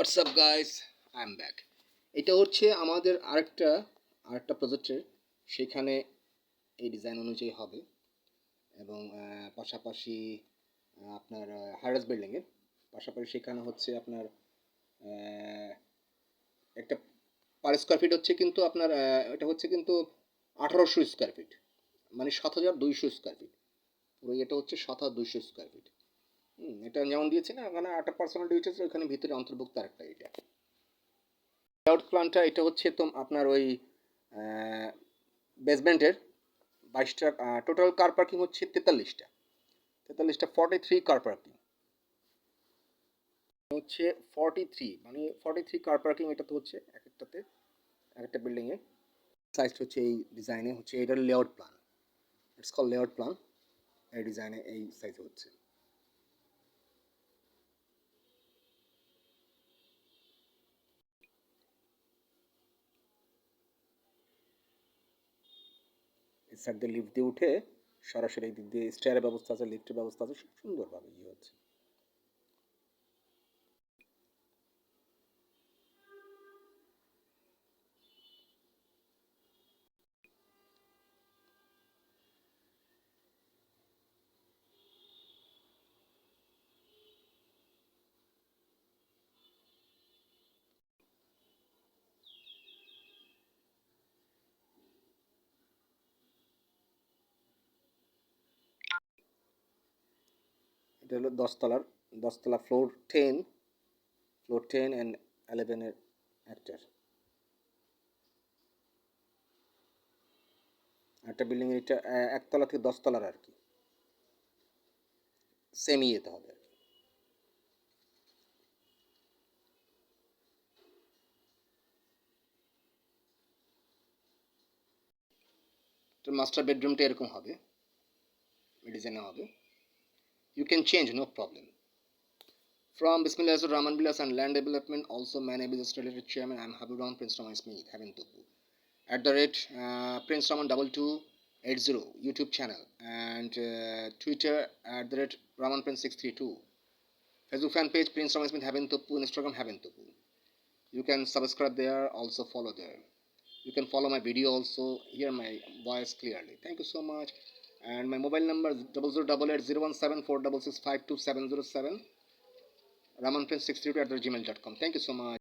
WhatsApp guys, I am back. এটা হচ্ছে আমাদের আরেকটা প্রজেক্টের, সেখানে এই ডিজাইন অনুযায়ী হবে এবং পাশাপাশি আপনার হারাস বিল্ডিংয়ের পাশাপাশি সেখানে হচ্ছে আপনার একটা পার স্কোয়ার ফিট হচ্ছে কিন্তু আপনার এটা হচ্ছে কিন্তু 1800 স্কোয়ার ফিট, মানে 7200 স্কোয়ার ফিট। পুরো এটা হচ্ছে 7200 স্কোয়ার ফিট। এটা যেমন দিয়েছি না, ওখানে একটা পার্সোনাল ডিটেলস, ওখানে ভিতরে অন্তর্ভুক্ত আরেকটা এটা লেআউট প্ল্যানটা। এটা হচ্ছে তো আপনার ওই বেসমেন্টের 22টা, টোটাল কার পার্কিং হচ্ছে 43টা 43 কার পার্কিং হচ্ছে 43, মানে 43 কার পার্কিং। এটা তো হচ্ছে এক একটাতে এক একটা বিল্ডিংয়ে সাইজ হচ্ছে এই ডিজাইনে হচ্ছে, এটার layout plan, it's call layout plan. এই ডিজাইনে এই সাইজে হচ্ছে। এই সাইড দিয়ে লিফট দিয়ে উঠে সরাসরি এই দিক দিয়ে স্টেয়ারের ব্যবস্থা আছে, লিফটের ব্যবস্থা আছে, খুব সুন্দরভাবে ইয়ে হচ্ছে। এটা হলো 10তলা ফ্লোর 10 অ্যান্ড 11-এর একটার একটা বিল্ডিং। এটা একতলা থেকে 10তলার আর কি, সেম ইয়েতে হবে আর কি। তো মাস্টার বেডরুমটা এরকম হবে, ডিজাইনে হবে। You can change, no problem. From Bismillah Rahman Billas and Land Development, also my name is Related Chairman. I'm Habib Rahman Prince Rahman Smith, having to at the rate Prince Rahman 2280 YouTube channel, and Twitter at the rate Rahman Prince 632. Facebook fan page Prince Rahman Smith Having Topu, Instagram Having Topu. You can subscribe there, also follow there. You can follow my video also, hear my voice clearly. Thank you so much. And my mobile number is 0088 017 466 52707, ramanprince632 @gmail.com. Thank you so much.